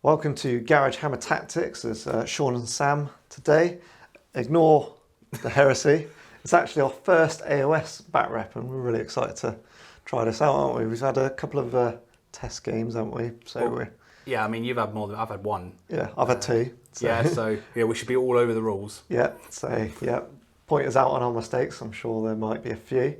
Welcome to GarageHammerTactics. It's Sean and Sam today. Ignore the heresy. It's actually our first AOS bat rep, and we're really excited to try this out, aren't we? We've had a couple of test games, haven't we? Yeah, I mean, you've had more than I've had one. Yeah, I've had two. So. Yeah, so we should be all over the rules. Yeah, point us out on our mistakes. I'm sure there might be a few,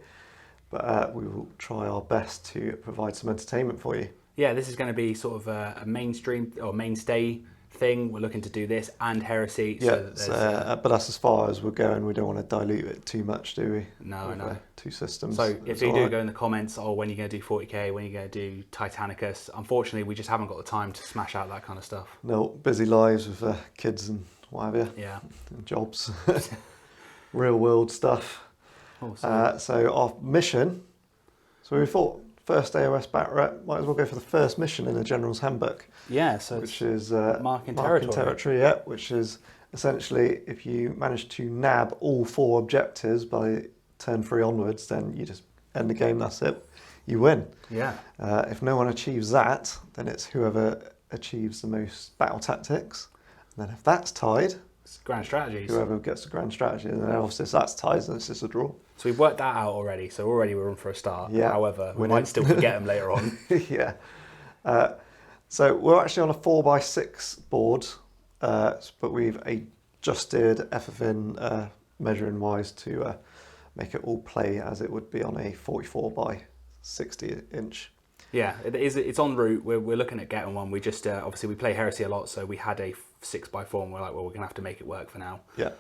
but we will try our best to provide some entertainment for you. Yeah, this is going to be sort of a mainstream or mainstay thing. We're looking to do this and heresy. Yeah, but that's as far as we're going. We don't want to dilute it too much, do we? No. Two systems. So if you do go in the comments, when are you going to do 40k? When are you going to do Titanicus? Unfortunately, we just haven't got the time to smash out that kind of stuff. No, busy lives with kids and what have you. Yeah. And jobs. Real world stuff. So our mission. So we thought, first AOS bat rep, might as well go for the first mission in the General's Handbook. Yeah, so which is marking territory. Yeah, which is essentially if you manage to nab all 4 objectives by turn 3 onwards, then you just end the game. That's it. You win. Yeah. If no one achieves that, then it's whoever achieves the most battle tactics. And then if that's tied, it's grand strategies. Whoever gets the grand strategy, and then obviously if that's tied, then it's just a draw. So we've worked that out already. So already we're on for a start. Yeah. However, we might still forget them later on. Yeah. So we're actually on a 4x6 board, but we've adjusted everything measuring wise to make it all play as it would be on a 44x60 inch. Yeah, it's en route. We're looking at getting one. We just obviously we play Heresy a lot, so we had a 6x4, and we're like, well, we're gonna have to make it work for now. Yeah,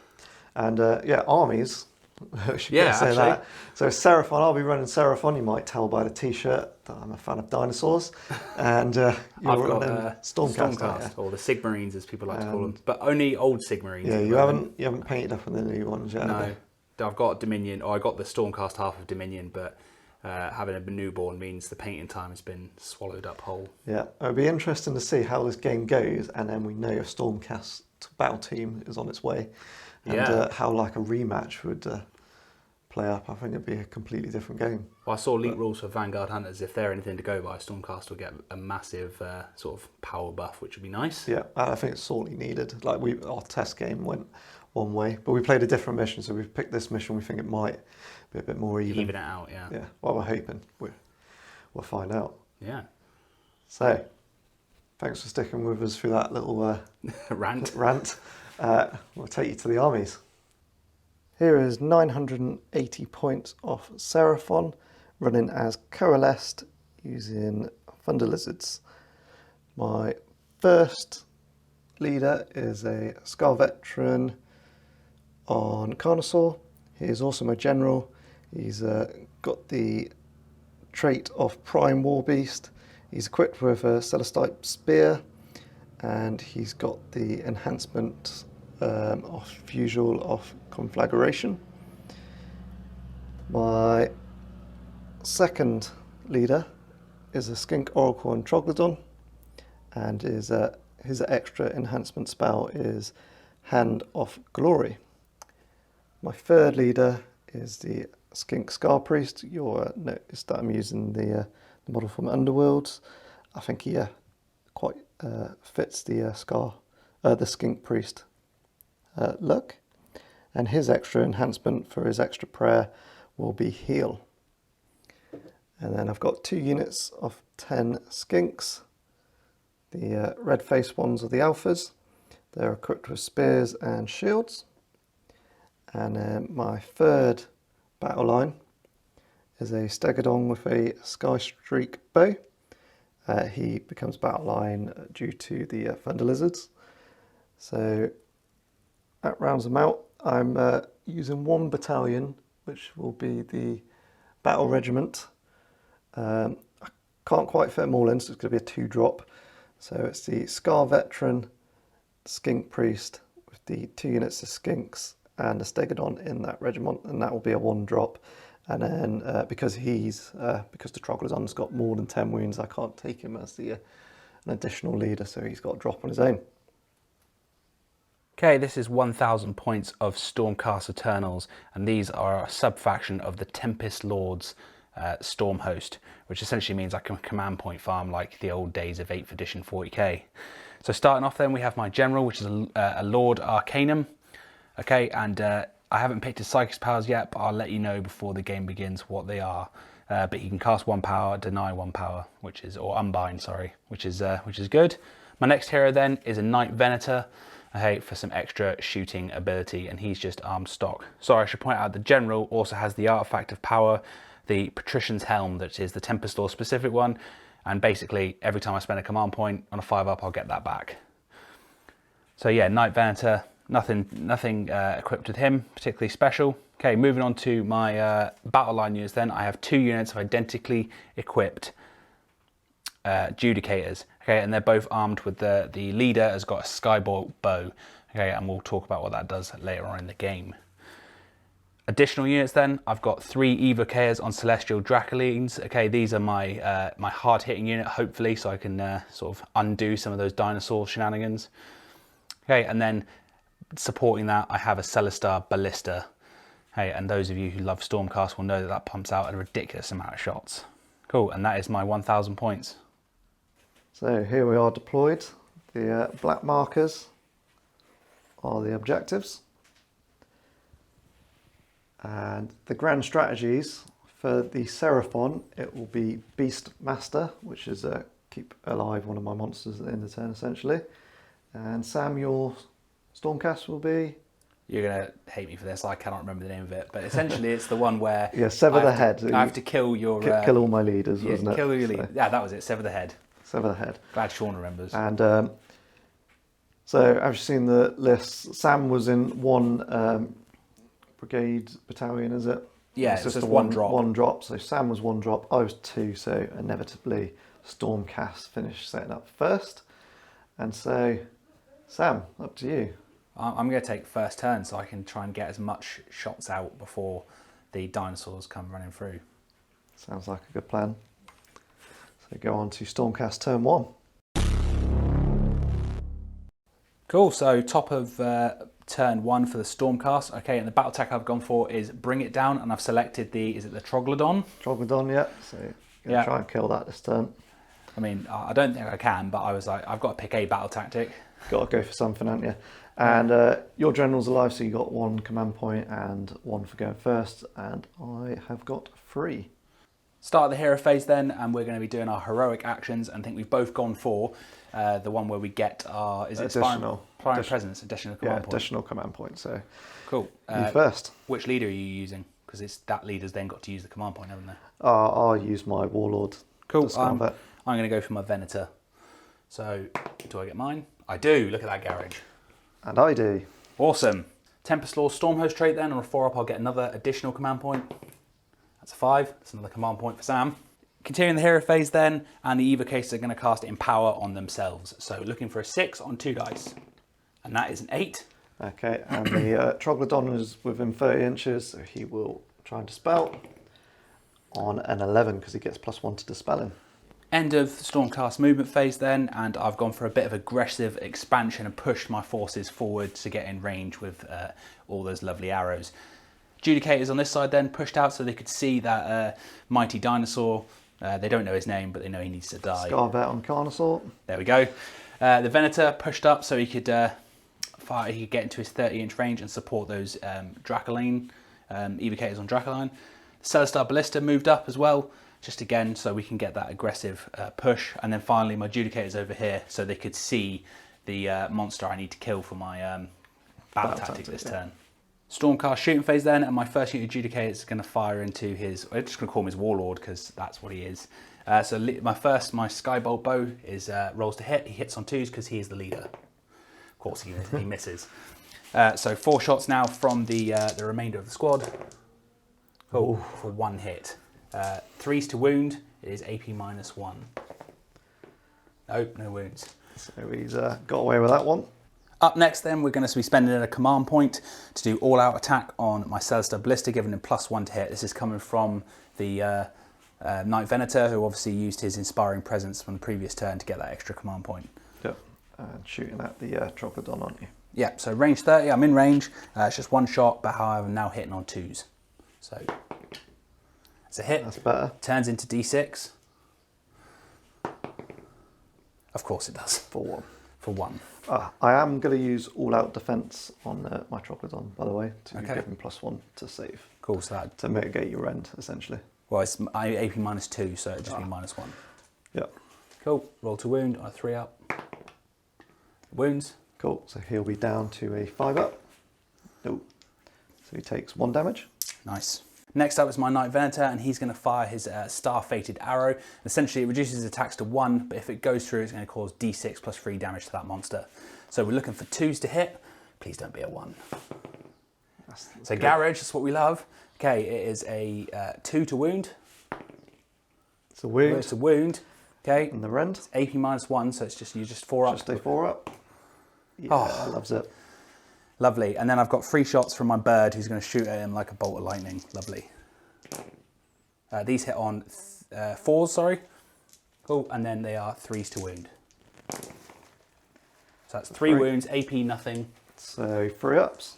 and Armies. I should say that. So Seraphon, I'll be running Seraphon. You might tell by the T-shirt that I'm a fan of dinosaurs. And I've got Stormcast, or the Sigmarines, as people like to call them, but only old Sigmarines. Yeah, you haven't painted up on the new ones yet. No, I've got Dominion. I got the Stormcast half of Dominion, but having a newborn means the painting time has been swallowed up whole. Yeah, it'll be interesting to see how this game goes, and then we know if Stormcast battle team is on its way. And how like a rematch would play up. I think it'd be a completely different game. Well, I saw elite rules for Vanguard Hunters. If they're anything to go by, Stormcast will get a massive sort of power buff, which would be nice. Yeah, I think it's sorely needed. Like our test game went one way, but we played a different mission, so we've picked this mission. We think it might be a bit more even. Even it out, yeah. Yeah. Well, we're hoping we'll find out. Yeah. So, thanks for sticking with us through that little rant. We'll take you to the armies. Here is 980 points off Seraphon, running as Coalesced using Thunder Lizards. My first leader is a Scar Veteran on Carnosaur. He is also my general. He's got the trait of Prime Warbeast. He's equipped with a Celestite Spear, and he's got the enhancement of Fusil of Conflagration. My second leader is a Skink Oracle on Troglodon, and his extra enhancement spell is Hand of Glory. My third leader is the Skink Scar Priest. You'll notice that I'm using the model from Underworlds. I think he quite fits the Skink Priest look, and his extra enhancement for his extra prayer will be Heal. And then I've got 2 units of 10 Skinks. The red face ones are the alphas. They're equipped with spears and shields. And then my third battle line is a Stegodon with a Sky Streak bow. He becomes battle line due to the Thunder Lizards. So that rounds them out. I'm using 1 battalion, which will be the Battle Regiment. I can't quite fit them all in, so it's going to be a 2-drop. So it's the Scar Veteran, Skink Priest, with the 2 units of Skinks and a Stegodon in that regiment, and that will be a 1-drop. And then because the Troglodon's got more than 10 wounds, I can't take him as an additional leader, so he's got a drop on his own. Okay, this is 1,000 points of Stormcast Eternals, and these are a sub-faction of the Tempest Lords Storm Host, which essentially means I can command point farm like the old days of 8th edition 40k. So starting off then, we have my general, which is a Lord Arcanum. Okay, and I haven't picked his Psychic powers yet, but I'll let you know before the game begins what they are. But he can cast 1 power, deny 1 power, or unbind, sorry, which is good. My next hero then is a Knight Venator, okay, for some extra shooting ability, and he's just armed stock. Sorry, I should point out the general also has the artifact of power, the Patrician's Helm, that is the Tempest Law specific one, and basically every time I spend a command point on a 5-up, I'll get that back. So yeah, Knight Venator, nothing equipped with him particularly special. Okay, moving on to my battle line units then. I have 2 units of identically equipped Judicators. Okay, and they're both armed with the leader has got a Skybolt bow. Okay, and we'll talk about what that does later on in the game. Additional units then, I've got 3 Evocators on Celestial Dracolines. Okay, these are my my hard-hitting unit, hopefully, so I can sort of undo some of those dinosaur shenanigans. Okay, and then supporting that, I have a Celestar Ballista. Hey, and those of you who love Stormcast will know that that pumps out a ridiculous amount of shots. Cool, and that is my 1,000 points. So here we are deployed. The black markers are the objectives. And the grand strategies for the Seraphon, it will be Beast Master, which is keep alive one of my monsters in the turn essentially. And Sam, your Stormcast will be? You're going to hate me for this, I cannot remember the name of it, but essentially it's the one where... Yeah, sever the head. I have to kill your... kill all my leaders, wasn't it? Kill your lead. Yeah, that was it, sever the head. Sever the head. Glad Sean remembers. And so, I've seen the list. Sam was in 1 brigade battalion, is it? Yeah, it's just one drop. 1 drop. So Sam was 1 drop, I was 2, so inevitably Stormcast finished setting up first. And so, Sam, up to you. I'm going to take first turn so I can try and get as much shots out before the dinosaurs come running through. Sounds like a good plan. So go on to Stormcast turn 1. Cool, so top of turn 1 for the Stormcast. Okay, and the battle tech I've gone for is Bring It Down, and I've selected is it the Troglodon? Troglodon, yeah. So you're going to try and kill that this turn. I mean, I don't think I can, but I was like, I've got to pick a battle tactic. Got to go for something, haven't you? And your general's alive, so you got 1 command point and 1 for going first, and I have got 3. Start the hero phase then, and we're going to be doing our heroic actions, and I think we've both gone for the one where we get our additional presence, additional command point. Additional command point. So cool. You first. Which leader are you using? Because it's that leader's then got to use the command point, haven't they? I'll use my Warlord. Cool. I'm going to go for my Venator. So do I get mine? I do. Look at that garage. And I do. Awesome. Tempest Law Stormhost trait then. On a 4-up, I'll get another additional command point. That's a 5. That's another command point for Sam. Continuing the hero phase then, and the Evocators are going to cast Empower on themselves. So looking for a 6 on 2 dice. And that is an 8. Okay, and the Troglodon is within 30 inches, so he will try and dispel on an 11 because he gets +1 to dispelling. End of Stormcast movement phase then, and I've gone for a bit of aggressive expansion and pushed my forces forward to get in range with all those lovely arrows. Judicators on this side then pushed out so they could see that mighty dinosaur. They don't know his name, but they know he needs to die. Scarvet on Carnosaur. There we go. The Venator pushed up so he could fire. He could get into his 30-inch range and support those Dracoline Evocators on Dracoline. The Celestar Ballista moved up as well, just again so we can get that aggressive push. And then finally my Judicators over here so they could see the monster I need to kill for my battle tactics this turn. Stormcast shooting phase then, and my first unit Adjudicator is going to fire into his, I'm just going to call him his Warlord because that's what he is. So my Skybolt bow is rolls to hit. He hits on 2s because he is the leader. Of course he misses. So 4 shots now from the remainder of the squad. Oh, for 1 hit. 3s to wound. It is AP -1. Nope, no wounds. So he's got away with that one. Up next then, we're going to be spending a command point to do all-out attack on my Celestar Ballista, giving him +1 to hit. This is coming from the Knight Venator, who obviously used his Inspiring Presence from the previous turn to get that extra command point. Yep, and shooting at the Troglodon, aren't you? Yeah, so range 30, I'm in range. It's just 1 shot, but however, I'm now hitting on 2s. So it's a hit. That's better. Turns into D6. Of course it does. For 1. For 1. I am going to use all-out defense on my Troglodon, by the way, to Okay. give him +1 to save. Cool, so that... To mitigate your end, essentially. Well, it's AP -2, so it'd just be -1. Yeah. Cool. Roll to wound on a 3 up. Wounds. Cool, so he'll be down to a 5 up. Nope. So he takes 1 damage. Nice. Next up is my Knight Venator, and he's going to fire his Star-Fated Arrow. Essentially, it reduces his attacks to 1, but if it goes through, it's going to cause D6 plus 3 damage to that monster. So we're looking for 2s to hit. Please don't be a 1. So good. Garage, that's what we love. Okay, it is a 2 to wound. It's a wound. It's a wound. Okay. And the rend. It's AP -1, so it's just you just 4 up. Just a 4 up. Yeah, loves it. Lovely. And then I've got 3 shots from my bird who's going to shoot at him like a bolt of lightning. Lovely. These hit on 4s, sorry. Cool. And then they are 3s to wound. So that's 3 wounds, AP nothing. So 3 ups.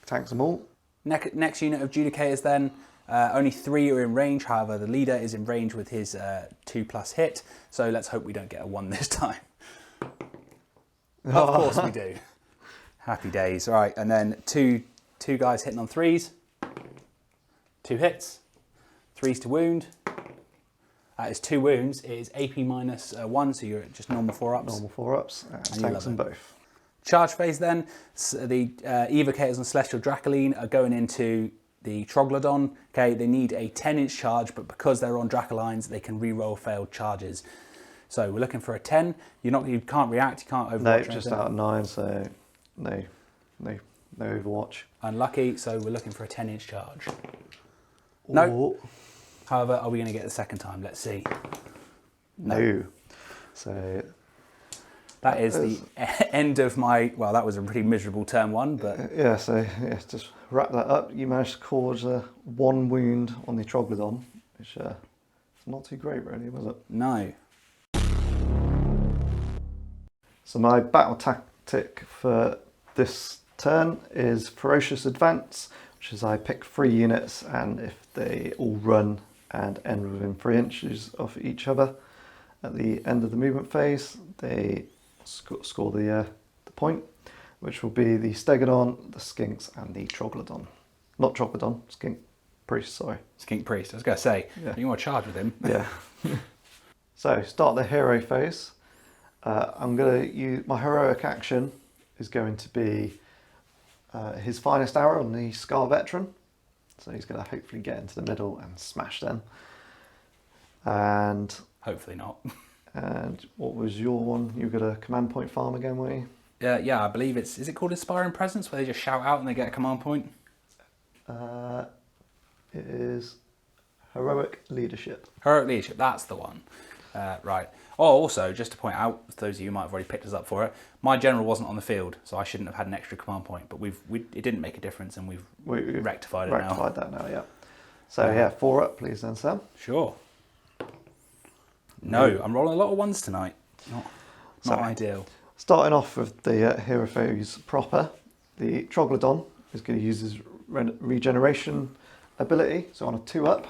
Tanks them all. Next unit of Judicators then. Only 3 are in range. However, the leader is in range with his 2+ hit. So let's hope we don't get a 1 this time. Of course we do. Happy days. All right, and then two guys hitting on 3s. 2 hits. 3s to wound. That is 2 wounds. It is AP -1, so you're just normal 4 ups. Normal 4 ups. And tanks them both. Charge phase then. So the Evocators and Celestial Dracoline are going into the Troglodon. Okay, they need a 10-inch charge, but because they're on Dracolines, they can re-roll failed charges. So we're looking for a 10. You can't react. You can't overwatch. No, just out of 9. So no overwatch. Unlucky. So we're looking for a 10-inch charge. No. However, are we going to get the second time? Let's see. No. So that is the end of my. Well, that was a pretty miserable turn 1, but yeah. So yeah, just wrap that up. You managed to cause 1 wound on the Troglodon, which is not too great, really, was it? No. So my battle tactic for this turn is Ferocious Advance, which is I pick 3 units, and if they all run and end within 3 inches of each other at the end of the movement phase, they score the point, which will be the Stegodon, the Skinks, and the Troglodon. Not Troglodon, Skink Priest, sorry. Skink Priest, I was going to say, you want to charge with him. Yeah. So start the hero phase. I'm going to use my heroic action is going to be his finest arrow on the Scar Veteran. So he's going to hopefully get into the middle and smash them. And hopefully not. And what was your one? You got a command point farm again, were you? Yeah, I believe is it called Inspiring Presence, where they just shout out and they get a command point? It is Heroic Leadership. Heroic Leadership, that's the one. Right. Oh, also, just to point out, those of you who might have already picked us up for it, my general wasn't on the field, so I shouldn't have had an extra command point, but it didn't make a difference, and we've rectified it now. Rectified that now, yeah. So yeah, 4 up, please then, Sam. Sure. No, I'm rolling a lot of 1s tonight. Not ideal. Starting off with the hero phase proper, the Troglodon is going to use his regeneration ability, so on a 2 up,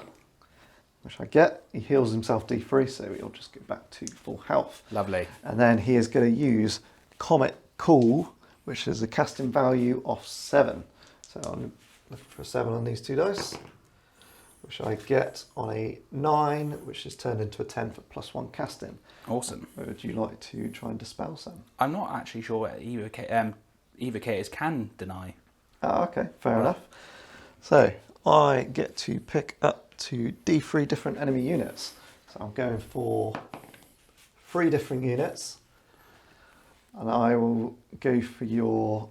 which I get, he heals himself D3, so he'll just get back to full health. Lovely. And then he is going to use Comet Cool, which is a casting value of 7. So I'm looking for a 7 on these 2 dice, which I get on a 9, which is turned into a 10 for +1 casting. Awesome. Would you like to try and dispel, Sam? I'm not actually sure what evocators can deny. Oh, okay, fair enough. So I get to pick up to D3 different enemy units. So I'm going for 3 different units, and I will go for your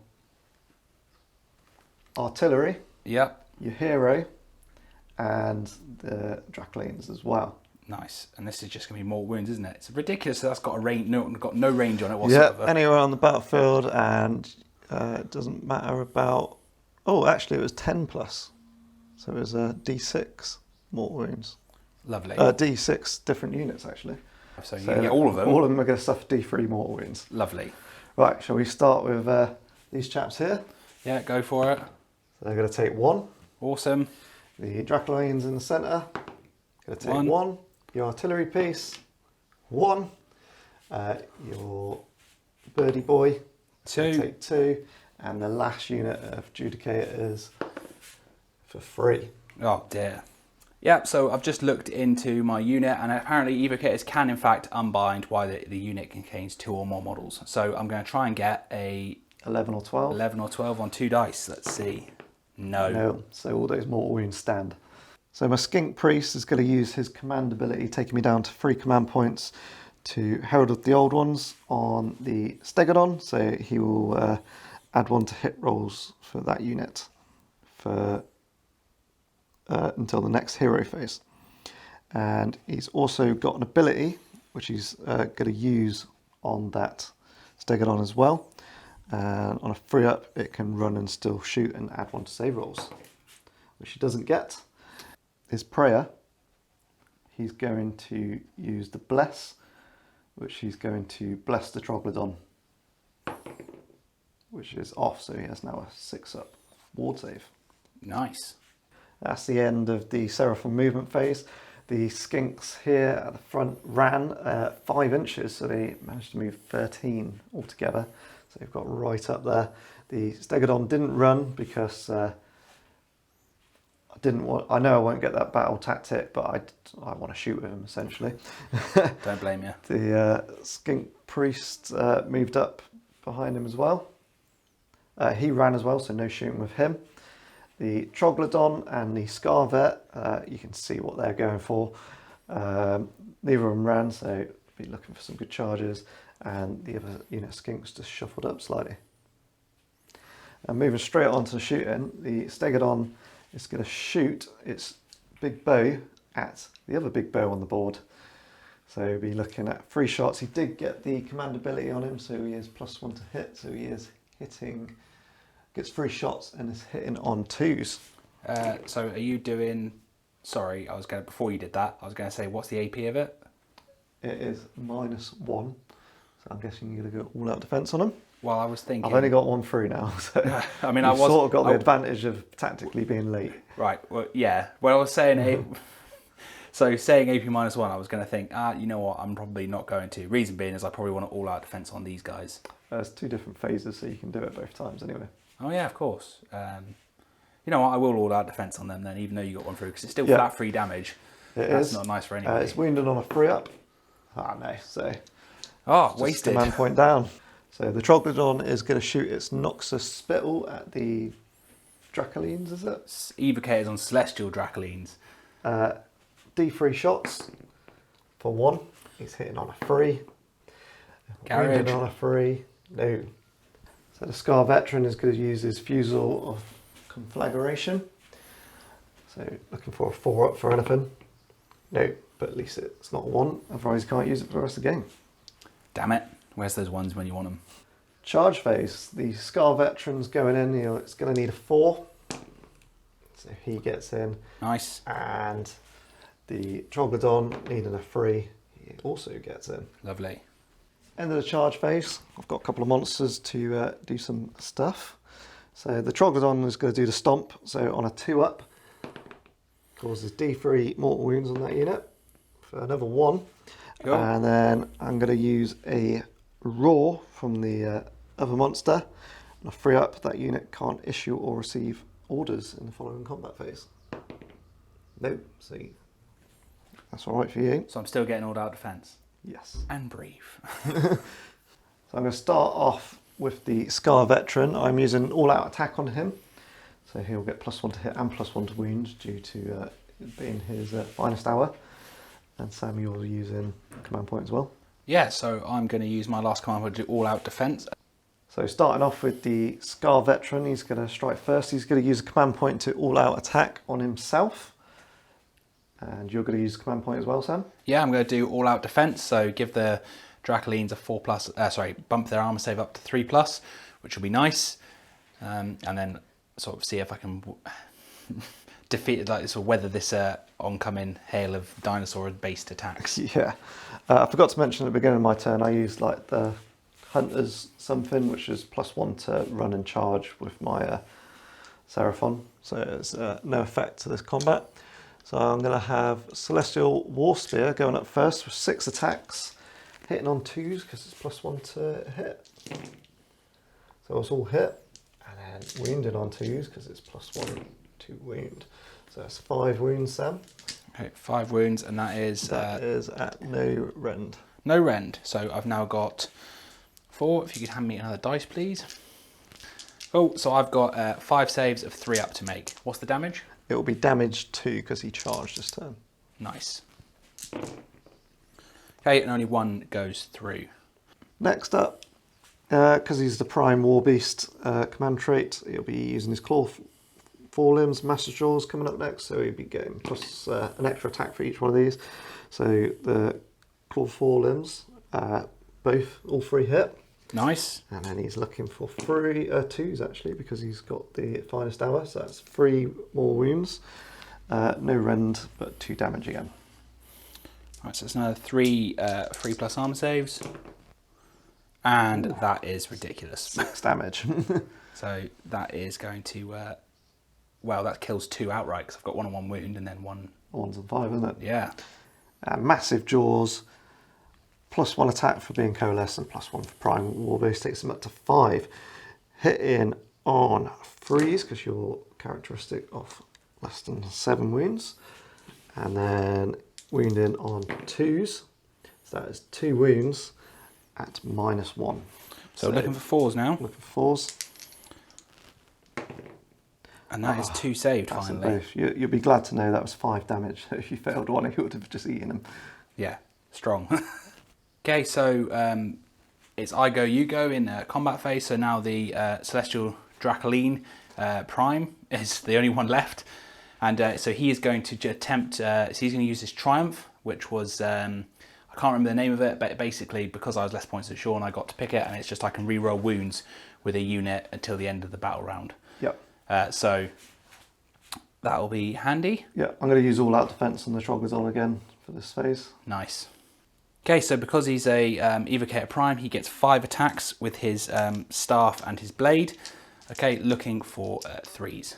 artillery, Yep. your hero, and the Dracolines as well. Nice. And this is just going to be more wounds, isn't it? It's ridiculous that that's got no range on it whatsoever. Yeah, anywhere on the battlefield, and it doesn't matter about... Oh, actually it was 10 plus. So it was a D6 mortal wounds. Lovely. D6 different units, actually. So you get all of them? All of them are going to suffer D3 mortal wounds. Lovely. Right, shall we start with these chaps here? Yeah, go for it. So they're going to take 1. Awesome. The Dracolines in the centre, going to take 1. 1. Your artillery piece, 1. Your Birdie Boy, 2. take 2, and the last unit of Judicators for 3. Oh dear. Yeah, so I've just looked into my unit, and apparently evocators can in fact unbind while the unit contains 2 or more models. So I'm going to try and get a 11 or 12. 11 or 12 on 2 dice. Let's see. No. So all those mortal wounds stand. So my Skink Priest is going to use his command ability, taking me down to 3 command points, to Herald of the Old Ones on the Stegodon. So he will add 1 to hit rolls for that unit for until the next hero phase. And he's also got an ability which he's going to use on that Stegodon as well. And on a free up, it can run and still shoot and add 1 to save rolls, which he doesn't get. His prayer, he's going to use the bless, which he's going to bless the Troglodon, which is off, so he has now a 6-up ward save. Nice. That's the end of the Seraphon movement phase. The Skinks here at the front ran 5 inches, so they managed to move 13 altogether. So they've got right up there. The Stegodon didn't run because I know I won't get that battle tactic, but I want to shoot him essentially. Don't blame you. The Skink Priest moved up behind him as well. He ran as well, so no shooting with him. The Troglodon and the Scarvet, you can see what they're going for. Neither of them ran, so be looking for some good charges. And the other unit Skinks just shuffled up slightly. And moving straight on to the shooting, the Stegodon is going to shoot its big bow at the other big bow on the board. So we'll be looking at 3 shots. He did get the command ability on him, so he is +1 to hit. So he is hitting, gets 3 shots and is hitting on 2s. So are you doing? Sorry, before you did that, I was going to say, what's the AP of it? It is -1, so I'm guessing you're going to go all out defense on him. Well, I was thinking. I've only got 1 through now, so I mean, you've sort of got the advantage of tactically being late. Right. Well, yeah. Well, I was saying so saying AP -1, I was going to think, you know what? I'm probably not going to. Reason being is I probably want to all out defense on these guys. There's 2 different phases, so you can do it both times anyway. Oh yeah, of course. You know what? I will all out defense on them then, even though you got 1 through, because it's still flat 3 damage. That's not nice for anybody. It's wounded on a 3-up. No, so. Wasted. Command point down. So the Troglodon is going to shoot its Noxious Spittle at the Dracolines, is it? Evocators on Celestial Dracolines. D3 shots for 1. He's hitting on a 3. Garage. Wounded on a 3. No. So the Scar Veteran is going to use his Fusil of Conflagration. So looking for a 4-up for anything. No, but at least it's not a 1. Otherwise you can't use it for the rest of the game. Damn it. Where's those ones when you want them? Charge phase. The Scar Veteran's going in. It's going to need a 4. So he gets in. Nice. And the Troglodon needing a 3. He also gets in. Lovely. End of the charge phase. I've got a couple of monsters to do some stuff. So the Troglodon is going to do the stomp. So on a 2-up, causes D3 mortal wounds on that unit for another 1. Cool. And then I'm going to use a roar from the other monster. On a 3-up, that unit can't issue or receive orders in the following combat phase. Nope. See, that's all right for you. So I'm still getting all out defense. Yes. And breathe. So I'm going to start off with the Scar Veteran. I'm using all-out attack on him. So he'll get +1 to hit and +1 to wound due to it being his finest hour. And Sam, you're using command point as well. Yeah, so I'm going to use my last command point to do all-out defense. So starting off with the Scar Veteran, he's going to strike first. He's going to use a command point to all-out attack on himself. And you're going to use a command point as well, Sam? Yeah, I'm going to do all-out defense. So give the Dracolines a 4+, bump their armor save up to 3+, which will be nice. And then sort of see if I can defeat, weather this oncoming hail of dinosaur-based attacks. Yeah. I forgot to mention at the beginning of my turn, I used the Hunter's something, which is +1 to run and charge with my Seraphon. So it's no effect to this combat. So I'm going to have Celestial Warspear going up first with 6 attacks, hitting on 2s because it's +1 to hit. So it's all hit. And then wounding on 2s because it's +1 to wound. So that's 5 wounds, Sam. Okay, 5 wounds, and that is... That is at no rend. No rend. So I've now got 4. If you could hand me another dice, please. Oh, so I've got 5 saves of 3 up to make. What's the damage? It will be damage 2 because he charged this turn. Nice. Okay, and only 1 goes through. Next up, because he's the prime Warbeast command trait, he'll be using his claw forelimbs, master jaws coming up next, so he'll be getting plus an extra attack for each one of these. So the claw forelimbs, all 3 hit. Nice. And then he's looking for 2s actually, because he's got the finest hour, so that's 3 more wounds. No rend, but 2 damage again. Right, so it's another 3 3+ armor saves. And that is ridiculous. 6 damage. So that is going to, well, that kills 2 outright because I've got 1 on 1 wound and then 1. 1s and 5, isn't it? Yeah. Massive jaws, +1 attack for being coalesced and +1 for prime Warbeast takes him up to 5. Hitting on 3s because you're characteristic of less than 7 wounds. And then wounding on 2s. So that is 2 wounds at -1. So looking for 4s now. Looking for 4s. And that is 2 saved finally. You'll be glad to know that was 5 damage. If you failed one, he would have just eaten him. Yeah, strong. Okay, so it's I go, you go in combat phase. So now the Celestial Dracoline Prime is the only one left. And so he is going to attempt, so he's going to use his Triumph, which was, I can't remember the name of it, but basically because I was less points than Sean, I got to pick it, and it's just I can reroll wounds with a unit until the end of the battle round. Yep. So that will be handy. Yeah, I'm going to use all out defense on the Troglodon again for this phase. Nice. Okay, so because he's a Evocator Prime, he gets 5 attacks with his staff and his blade. Okay, looking for 3s.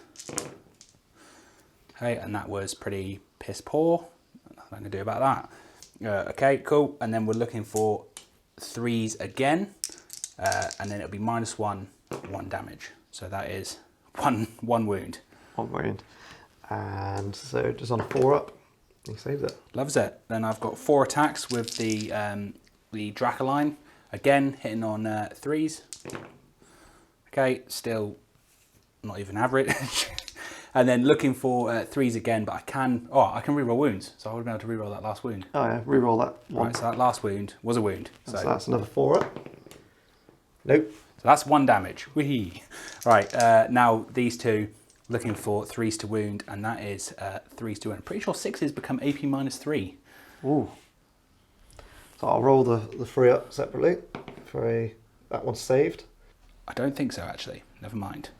Okay, and that was pretty piss poor. Nothing I can do about that. Okay, cool. And then we're looking for 3s again. And then it'll be -1, 1 damage. So that is one wound. 1 wound. And so just on 4 up, he saves it. Loves it. Then I've got 4 attacks with the Dracoline. Again, hitting on 3s. Okay, still not even average. And then looking for 3s again, but I can reroll wounds. So I would be able to reroll that last wound. Oh yeah, reroll that one. Right, so that last wound was a wound. So that's another 4 up. Nope. So that's 1 damage. Whee! Right, now these 2, looking for 3s to wound, and that is 3s to wound. I'm pretty sure 6s become AP -3. Ooh. So I'll roll the 3 up separately for that one's saved. I don't think so, actually. Never mind.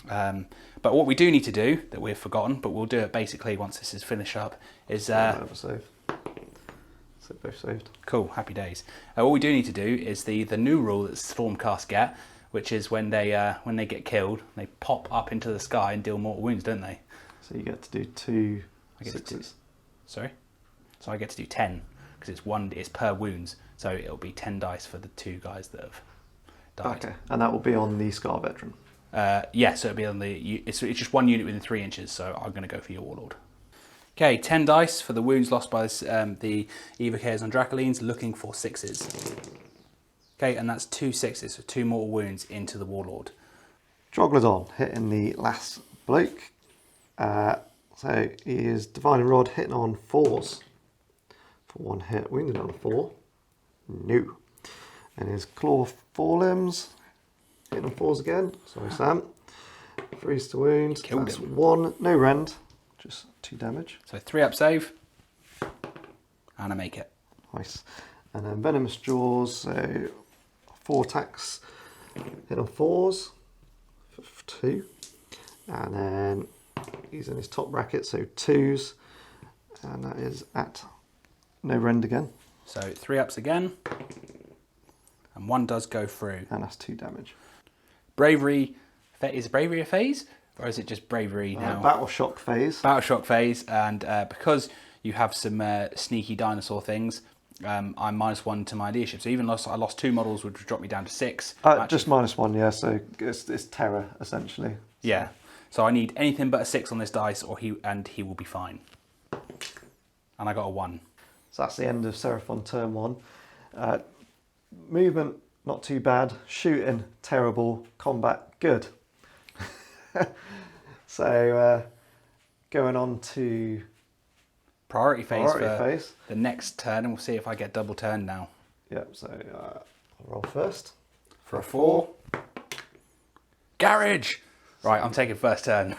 But what we do need to do, that we've forgotten, but we'll do it basically once this is finished up, is... Save. So both saved. Cool, happy days. What we do need to do is the new rule that Stormcast get, which is when they get killed, they pop up into the sky and deal mortal wounds, don't they? So you get to do 2 6s. Sorry? So I get to do 10, because it's per wounds, so it'll be 10 dice for the 2 guys that have died. Okay, and that will be on the Scar Veteran. Yeah, so it'll be on it's just 1 unit within 3 inches, so I'm going to go for your Warlord. Okay, 10 dice for the wounds lost by the Evocators on Dracolines, looking for 6s. Okay, and that's 2 6s, so 2 mortal wounds into the Warlord. Troglodon hitting the last bloke. So he is Divining Rod hitting on 4s for 1 hit, wounded on a 4. No. And his Claw Forelimbs hitting on 4s again. Sorry, Sam. 3s to wound. Killed That's him. 1, no rend, just 2 damage. So 3 up save, and I make it. Nice. And then Venomous Jaws, so 4 attacks, hit on 4s for 2. And then he's in his top bracket, so 2s, and that is at no rend again. So 3 ups again, and 1 does go through. And that's 2 damage. Bravery, is bravery a phase? Or is it just bravery now? Battle Shock phase. Battle shock phase, and because you have some sneaky dinosaur things, I'm -1 to my leadership. So even I lost 2 models, which would drop me down to 6. Just -1, yeah. So it's terror essentially. Yeah. So I need anything but a 6 on this dice, or he will be fine. And I got a 1. So that's the end of Seraphon turn 1. Movement not too bad. Shooting terrible. Combat good. So going on to Priority phase phase. The next turn, and we'll see if I get double turn now. Yep, so I'll roll first. For a 4. Garage! Right, I'm taking first turn.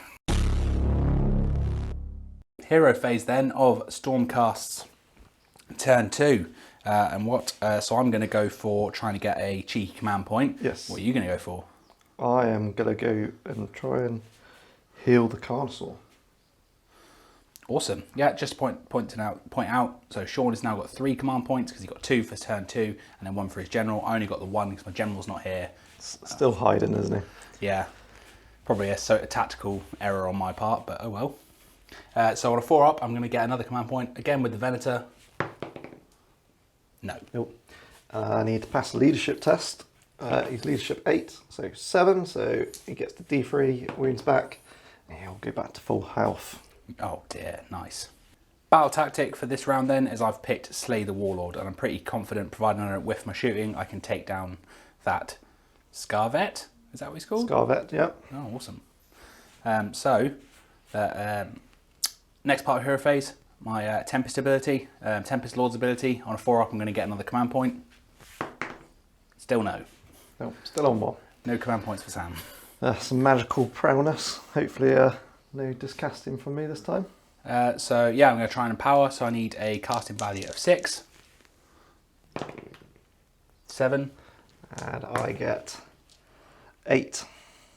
Hero phase then of Stormcast's turn 2. So I'm going to go for trying to get a cheeky command point. Yes. What are you going to go for? I am going to go and try and heal the Carnosaur. Awesome. Yeah, just point out. So Sean has now got 3 command points because he got 2 for turn 2 and then 1 for his general. I only got the 1 because my general's not here. Still hiding, isn't he? Yeah, probably a tactical error on my part, but oh well. So on a 4-up, I'm going to get another command point again with the Venator. No. Nope. I need to pass the leadership test. He's leadership 8, so 7. So he gets the D3 wounds back. And he'll go back to full health. Oh dear, nice. Battle tactic for this round then is I've picked Slay the Warlord, and I'm pretty confident, providing I don't whiff my shooting, I can take down that Scarvet. Is that what he's called? Scarvet, yeah. Oh, awesome. Next part of hero phase, my Tempest ability, Tempest Lord's ability. On a 4-up, I'm going to get another command point. Still no. No, still on 1. No command points for Sam. Some magical prowess. Hopefully no discasting from me this time. So yeah, I'm going to try and empower. So I need a casting value of 6. 7. And I get 8.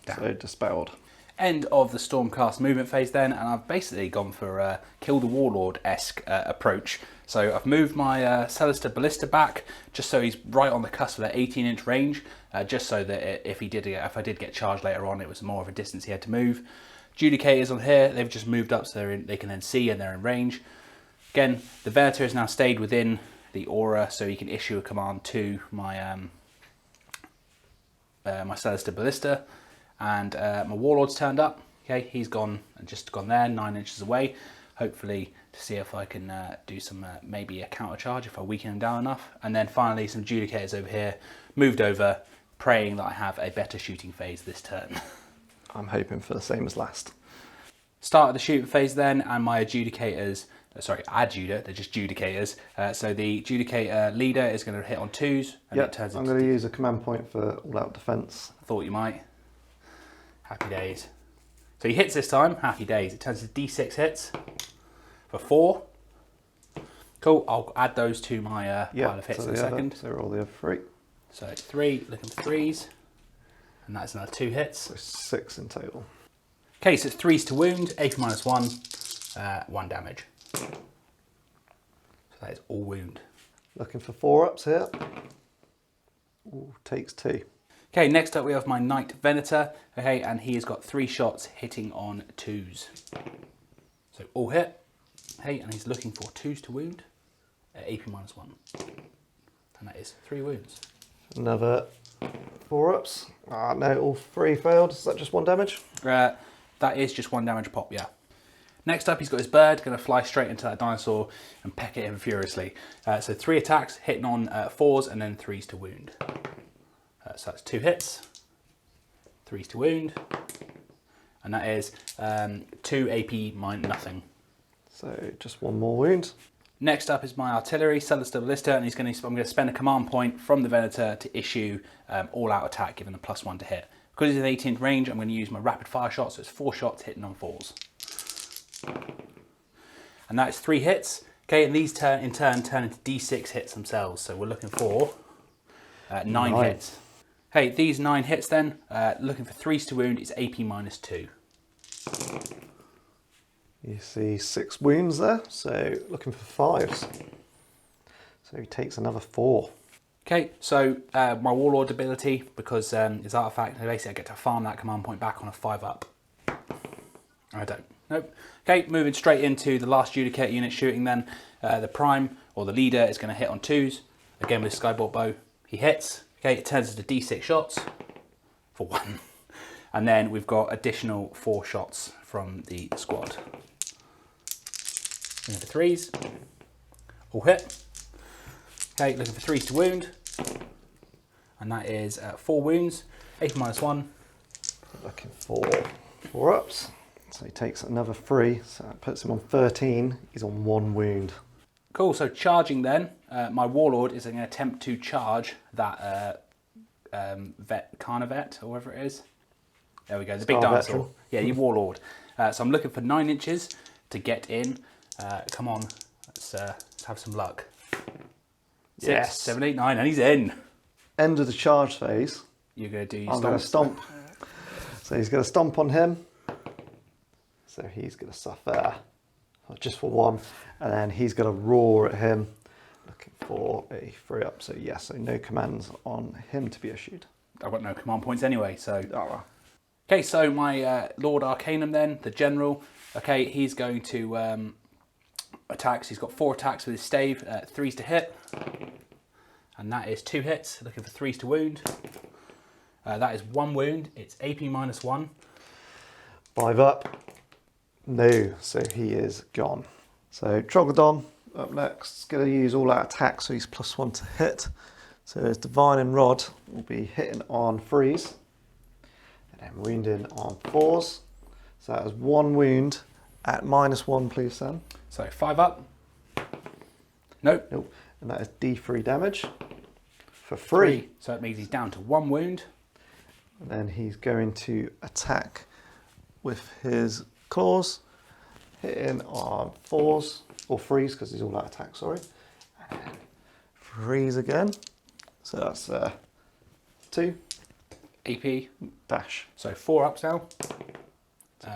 Damn. So dispelled. End of the Stormcast movement phase then, and I've basically gone for a Kill the Warlord-esque approach. So I've moved my Celestite Ballista back, just so he's right on the cusp of that 18-inch range, just so that if I did get charged later on, it was more of a distance he had to move. Judicators on here, they've just moved up so they can then see and they're in range. Again, the Venator has now stayed within the aura, so he can issue a command to my my Celestite Ballista. And my Warlord's turned up. Okay, he's gone and just gone there, 9 inches away. Hopefully to see if I can do some maybe a counter charge if I weaken him down enough. And then finally some Judicators over here, moved over, praying that I have a better shooting phase this turn. I'm hoping for the same as last. Start of the shooting phase then, and my Adjudicators, they're just Judicators. So the Judicator leader is going to hit on 2s. And it turns I'm going to use a command point for all-out defense. I thought you might. Happy days. So he hits this time, happy days. It turns to D6 hits for 4. Cool, I'll add those to my pile of hits in a second. So roll the other 3. So 3, looking for 3s. And that's another 2 hits. So 6 in total. Okay, so it's 3s to wound, AP -1, 1 damage. So that is all wound. Looking for 4-ups here. Ooh, takes 2. Okay, next up we have my Knight Venator. Okay, and he has got 3 shots hitting on 2s. So all hit. Hey, and he's looking for 2s to wound at AP -1. And that is 3 wounds. Another 4-ups. No, all 3 failed. Is that just 1 damage? That is just 1 damage pop, yeah. Next up, he's got his bird, going to fly straight into that dinosaur and peck at him furiously. So 3 attacks, hitting on 4s and then 3s to wound. So that's 2 hits, 3s to wound, and that is 2 AP -0. So just 1 more wound. Next up is my artillery, Celestite Ballista, and I'm going to spend a command point from the Venator to issue all-out attack, given a +1 to hit. Because he's in 18th range, I'm going to use my rapid fire shot, so it's 4 shots hitting on 4s. And that's 3 hits. Okay, and these in turn turn into D6 hits themselves, so we're looking for 9 hits. Hey, these 9 hits then, looking for 3s to wound, it's AP -2. You see 6 wounds there, so looking for 5s. So he takes another 4. Okay, so my Warlord ability, because his artifact, basically I get to farm that command point back on a 5-up. I don't. Nope. Okay, moving straight into the last Judicator unit shooting then. The Prime, or the leader, is going to hit on 2s. Again with Skybolt Bow, he hits. Okay, it turns into D6 shots for 1. And then we've got additional 4 shots from the squad. Looking for 3s. All hit. Okay, looking for 3s to wound. And that is 4 wounds. AP -1. Looking for 4 ups. So he takes another 3, so that puts him on 13. He's on 1 wound. Cool, so charging then, my Warlord is going to attempt to charge that Carnovet, or whatever it is. There we go, the big dinosaur. Yeah, your Warlord. So I'm looking for 9 inches to get in. Come on, let's have some luck. 6, 7, 8, 9, and he's in. End of the charge phase. You're going to do your I'm going to stomp. So he's going to stomp on him. So he's going to suffer just for 1. And then he's going to roar at him, looking for a 3 up. So yes, so no commands on him to be issued. I've got no command points anyway, so... Oh, well. Okay, so my Lord Arcanum then, the General. Okay, he's going to attacks. He's got 4 attacks with his stave, 3s to hit. And that is 2 hits, looking for 3s to wound. That is 1 wound. It's AP -1. 5 up. No, so he is gone. So Troglodon up next. Going to use all out attack, so he's +1 to hit. So his Divining Rod will be hitting on 3s. And then wounding on 4s. So that is 1 wound at -1, please, Sam. So 5 up. Nope. Nope. And that is D3 damage for 3. So it means he's down to 1 wound. And then he's going to attack with his claws, hitting on 4s, or 3s, because he's all out attack, sorry. And then 3s again. So that's 2. AP. Dash. So 4 ups now.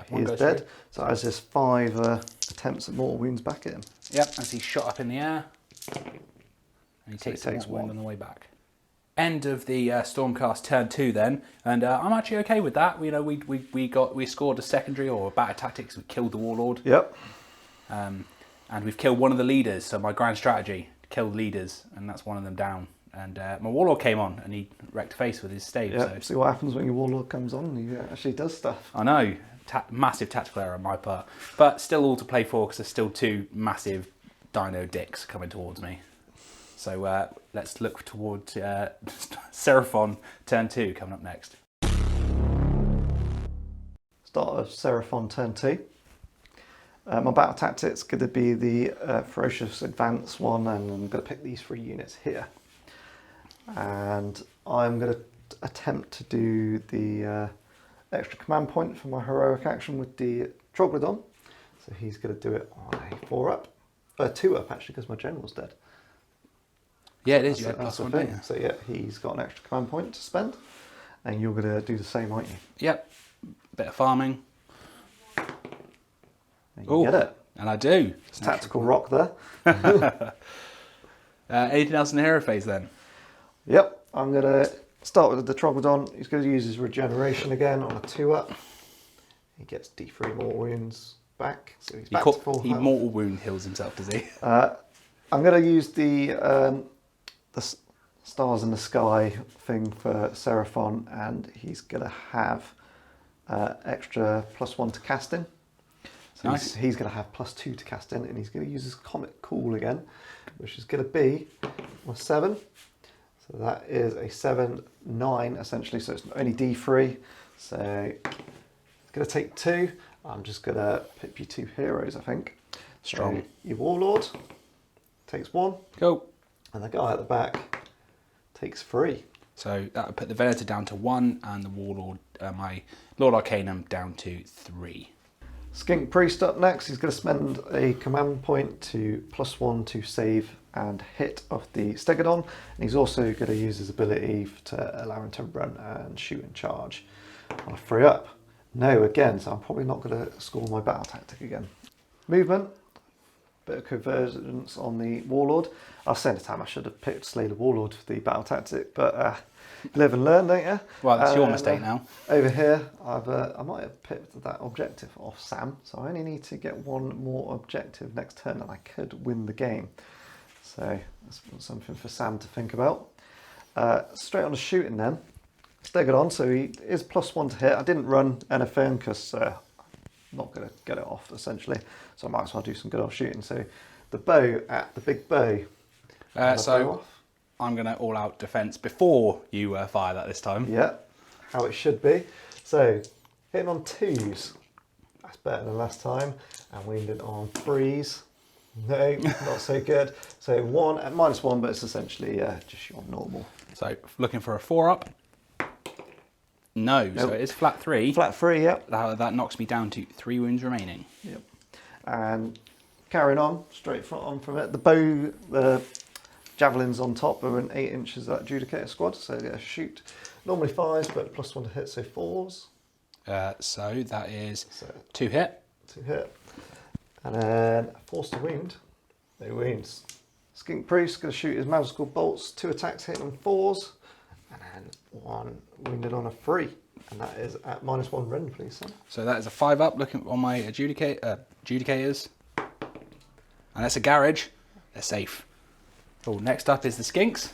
He is dead. Through. So that's just 5 attempts at mortal wounds back at him. Yep, as he's shot up in the air. And he takes a wound on the way back. End of the Stormcast turn 2 then, and I'm actually okay with that. You know, we scored a secondary or a Battle Tactics. We killed the Warlord. Yep. And we've killed one of the leaders. So my grand strategy: kill leaders, and that's one of them down. And my Warlord came on, and he wrecked face with his stave. Yep. So. See what happens when your Warlord comes on and he actually does stuff. I know, massive tactical error on my part, but still all to play for because there's still 2 massive dino dicks coming towards me. So let's look towards Seraphon turn 2 coming up next. Start of Seraphon turn 2. My battle tactics going to be the Ferocious Advance one, and I'm going to pick these 3 units here. And I'm going to attempt to do the extra command point for my heroic action with the Troglodon. So he's going to do it on a 4 up, 2 up actually, because my general's dead. Yeah, it is. That's, that's the thing. So yeah, he's got an extra command point to spend, and you're going to do the same, aren't you? Yep. Bit of farming. And you get it. And I do. It's tactical rock there. Anything else in the hero phase then? Yep. I'm going to start with the Troglodon. He's going to use his regeneration again on a 2 up. He gets D3 mortal wounds back, so he's back to full health. He mortal wound heals himself, does he? I'm going to use the stars in the sky thing for Seraphon, and he's going to have extra +1 to casting. So nice. He's going to have +2 to casting, and he's going to use his Comet Cool again, which is going to be a 7. So that is a 7, 9 essentially, so it's only D3. So it's going to take 2. I'm just going to pip you 2 heroes, I think. Strong. So your Warlord takes 1. Go. And the guy at the back takes 3. So that would put the Venator down to 1 and the Warlord, my Lord Arcanum, down to 3. Skink Priest up next. He's going to spend a command point to +1 to save and hit of the Stegodon. And he's also going to use his ability to allow him to run and shoot and charge on a 3 up. No, again, so I'm probably not going to score my battle tactic again. Movement. bit of convergence on the Warlord. I was saying at the time I should have picked Slay the Warlord for the battle tactic, but live and learn, don't you? Well, that's your mistake now. Over here, I might have picked that objective off Sam, so I only need to get one more objective next turn and I could win the game. So that's something for Sam to think about. Straight on to shooting then. Staggered on, so he is +1 to hit. I didn't run anything because I'm not going to get it off essentially, so I might as well do some good old shooting. So the bow at the big bow. So I'm going to all out defense before you fire that this time. Yeah, how it should be. So hitting on 2s, that's better than last time, and wounded on 3s. No, not so good. So 1 at -1, but it's essentially just your normal. So looking for a 4-up. No, Nope. so it is flat 3. Flat 3, yep. That knocks me down to 3 wounds remaining. Yep. And carrying on, straight on from it. The bow, the javelins on top are an 8 inches at Adjudicator squad, so they shoot normally 5s, but +1 to hit, so 4s. So that is 2 hit. 2 hit. And then force to wound. No wounds. Skink Priest going to shoot his magical bolts, 2 attacks hitting on 4s, and then 1 wounded on a 3. And that is at -1 rend, please, Sam. So that is a 5-up looking on my adjudicators. And that's a garage. They're safe. Oh, next up is the Skinks.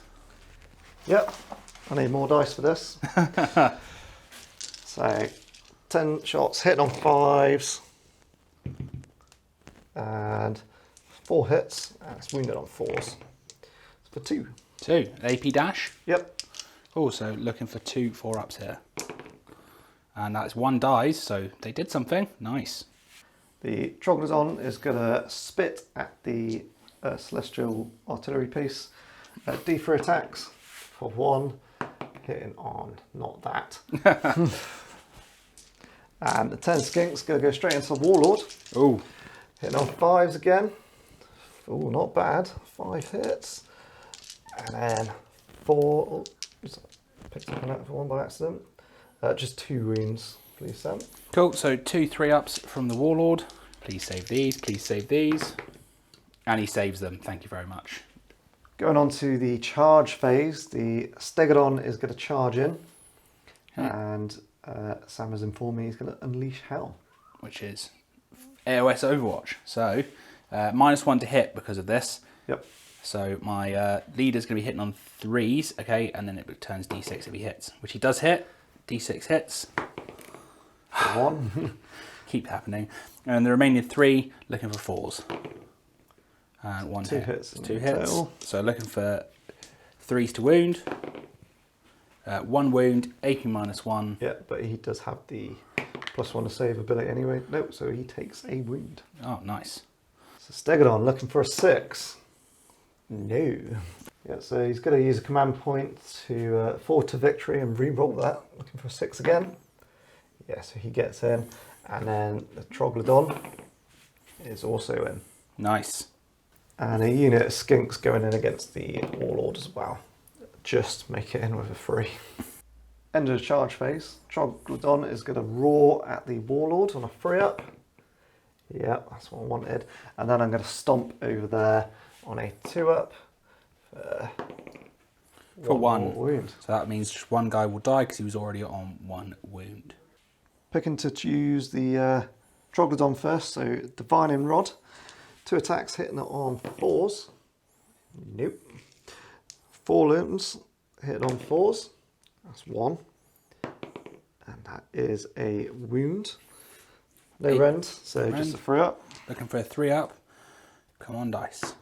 Yep. I need more dice for this. So 10 shots hitting on 5s. And 4 hits, and it's wounded on 4s. It's for 2. 2. AP dash. Yep. Also looking for 2 4-ups here. And that's 1 dies, so they did something. Nice. The Troglodon is going to spit at the Celestial Artillery piece. D3 attacks for 1, hitting on not that. And the 10 Skinks going to go straight into the Warlord. Oh. Hitting on 5s again. Oh, not bad. 5 hits. And then 4. Oops, picked something out for 1 by accident. Just 2 wounds, please, Sam. Cool, so 2 3-ups from the Warlord. Please save these, please save these. And he saves them, thank you very much. Going on to the charge phase, the Stegodon is going to charge in. And Sam has informed me he's going to unleash hell. Which is AOS Overwatch. So, -1 to hit because of this. Yep. So my leader's going to be hitting on 3s, okay, and then it turns D6 if he hits, which he does hit. D6 hits. 1. Keep happening. And the remaining 3 looking for 4s. And 1 2 hit. hits. 2 hits. Total. So looking for 3s to wound. 1 wound, AP -1. Yeah, but he does have the +1 to save ability anyway. Nope, so he takes a wound. Oh, nice. So Stegodon looking for a 6. No. Yeah, so he's going to use a command point to forward to victory and re-roll that. Looking for a 6 again. Yeah, so he gets in. And then the Troglodon is also in. Nice. And a unit of Skinks going in against the Warlord as well. Just make it in with a 3. End of the charge phase. Troglodon is going to roar at the Warlord on a 3-up. Yeah, that's what I wanted. And then I'm going to stomp over there on a 2-up For 1 more wound. So that means just 1 guy will die because he was already on 1 wound. Picking to use the Troglodon first, so Divining Rod. 2 attacks hitting it on 4s. Nope. Forelimbs hitting on 4s. That's 1. And that is a wound. No rend, so just a 3-up. Looking for a 3-up. Come on, dice.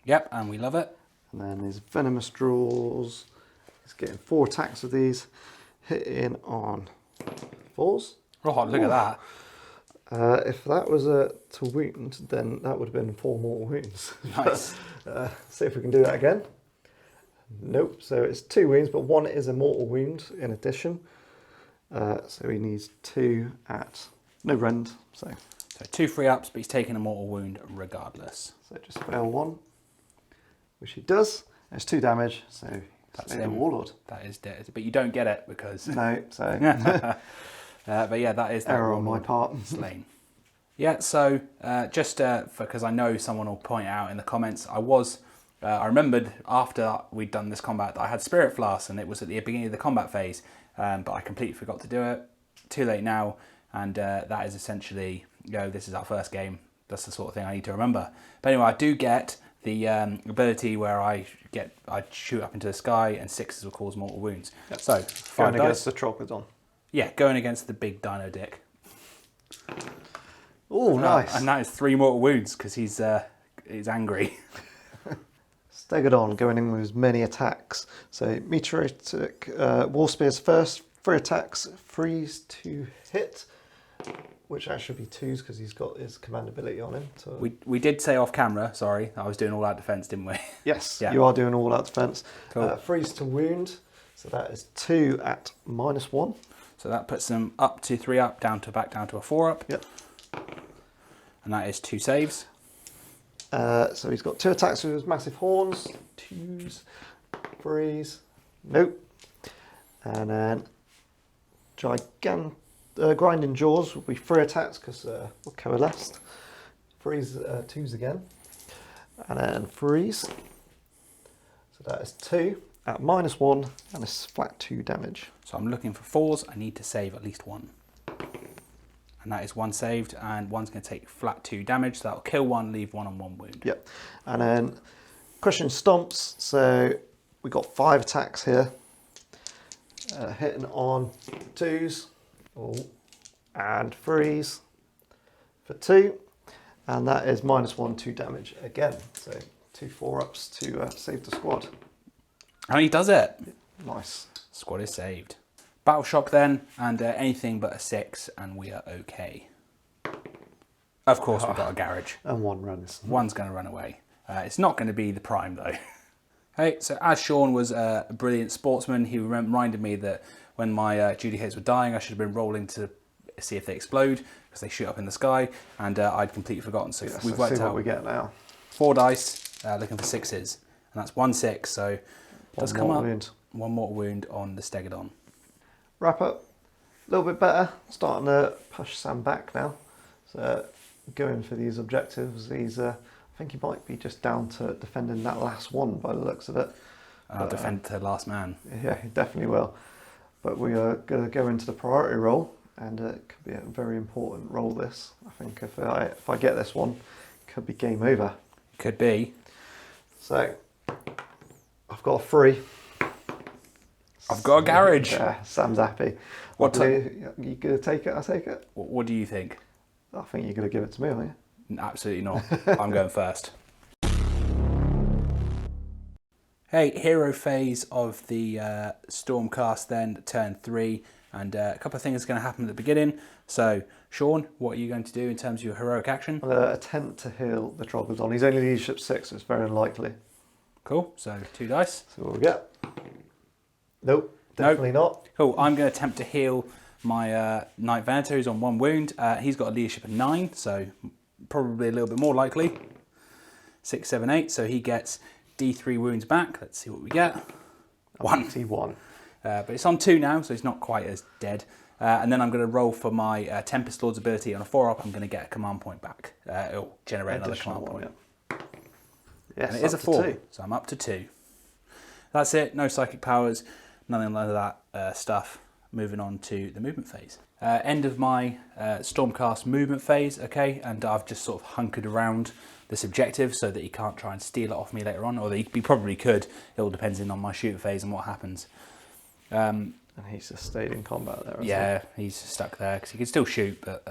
Yep, and we love it. And then his Venomous draws. He's getting 4 attacks of these. Hitting on 4s. Oh, look at that. If that was a to wound, then that would have been 4 mortal wounds. Nice. See if we can do that again. Nope, so it's 2 wounds, but 1 is a mortal wound in addition. So he needs 2 at no rend. So 2 3-ups, but he's taking a mortal wound regardless. So just fail 1, which he does. It's 2 damage, so That's the him. Warlord. That is dead, but you don't get it because. No, so But yeah, that is error on my part. slain. Yeah, so just because I know someone will point out in the comments, I remembered after we'd done this combat that I had Spirit Flask, and it was at the beginning of the combat phase, but I completely forgot to do it. Too late now, and that is essentially, this is our first game. That's the sort of thing I need to remember. But anyway, I do get the ability where I shoot up into the sky, and 6s will cause mortal wounds. Yep. So 5 Going against dice. the Troglodon. Yeah, going against the big dino dick. Oh, nice. And that is 3 mortal wounds because he's angry. Stegodon going in with as many attacks. So Meteoric, Warspear's first, 3 attacks, freeze to hit, which actually be 2s because he's got his command ability on him. So We did say off camera, sorry, I was doing all out defense, didn't we? yes, Yeah. you are doing all out defense. Cool. Freeze to wound, so that is 2 at -1. So that puts them up to 3 up, back down to a 4 up. Yep. And that is 2 saves. So he's got 2 attacks with his massive horns, 2s, freeze, nope. And then grinding jaws will be 3 attacks because we're coalesced. Freeze 2s again. And then freeze. So that is 2 at -1 and it's flat 2 damage. So I'm looking for 4s, I need to save at least 1. And that is 1 saved, and 1's going to take flat 2 damage, so that'll kill 1, leave 1 on 1 wound. Yep. And then crushing stomps, so we got 5 attacks here. Hitting on 2s, and freeze for 2, and that is -1, 2 damage again. So 2 4-ups to save the squad. And he does it. Nice. Squad is saved. Battle shock then, and anything but a 6, and we are okay. Of course, we've got a garage. And 1 runs. 1's going to run away. It's not going to be the prime though. Hey, so as Sean was a brilliant sportsman, he reminded me that when my adjudicators were dying, I should have been rolling to see if they explode, because they shoot up in the sky, and I'd completely forgotten. So Yes, we've let's worked see out what we get now. 4 dice, looking for 6s, and that's 1 6. So it does come up. Wound. 1 mortal wound on the Stegodon. Wrap up. A little bit better. Starting to push Sam back now. So going for these objectives. He's I think he might be just down to defending that last one by the looks of it. I'll defend to the last man. Yeah, he definitely will. But we are going to go into the priority role, and it could be a very important role. This, I think, if I get this one, it could be game over. Could be. So I've got a 3. I've got a garage. Yeah, Sam's happy. What you gonna take it? I take it. What do you think? I think you're gonna give it to me, aren't you? Absolutely not. I'm going first. Hey, hero phase of the Stormcast then, turn 3, and a couple of things are going to happen at the beginning. So, Sean, what are you going to do in terms of your heroic action? I'm gonna attempt to heal the Troglodon. He's only leadership 6, so it's very unlikely. Cool, so 2 dice. So what we get? Nope, definitely not. Cool, I'm going to attempt to heal my Knight Venator, who's on 1 wound. He's got a leadership of 9, so probably a little bit more likely. 6, 7, 8, so he gets D3 wounds back. Let's see what we get. 1. T1. But it's on 2 now, so he's not quite as dead. And then I'm going to roll for my Tempest Lord's ability. On a 4-up, I'm going to get a command point back. It'll generate another command point. Yeah. Yes, And it is a 4, so I'm up to 2. That's it, no psychic powers, nothing like that stuff. Moving on to the movement phase. End of my Stormcast movement phase, okay, and I've just sort of hunkered around this objective so that he can't try and steal it off me later on, or he probably could. It all depends on my shoot phase and what happens. And he's just stayed in combat there. Yeah, he's stuck there because he can still shoot, but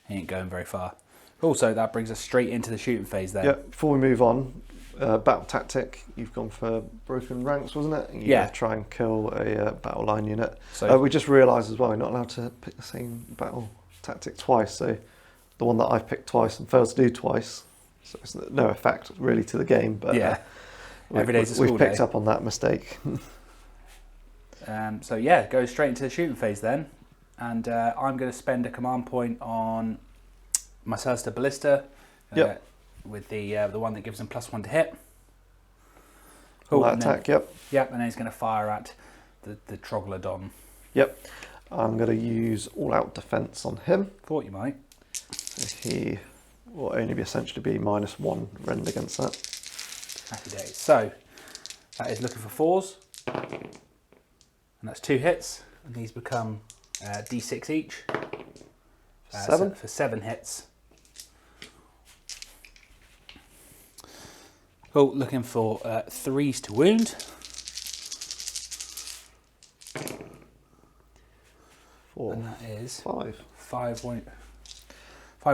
he ain't going very far. Also, that brings us straight into the shooting phase there. Yeah, before we move on, battle tactic, you've gone for broken ranks, wasn't it? And you Yeah. try and kill a battle line unit. So We just realised as well, you're not allowed to pick the same battle tactic twice. So the one that I picked twice and failed to do twice, so it's no effect really to the game. But yeah, every day's a school we've picked day. up on that mistake. So yeah, go straight into the shooting phase then, and I'm going to spend a command point on my Celestite Ballista. Yep. With the one that gives them +1 to hit. All that and then- attack, yep. Yep, and then he's going to fire at the Troglodon. Yep. I'm going to use all-out defence on him. Thought you might. So he will only essentially be -1 rend against that. Happy days. So that is looking for 4s, and that's 2 hits, and these become D6 each. 7 so for 7 hits. Oh, looking for 3s to wound. 4, And that is 5. 5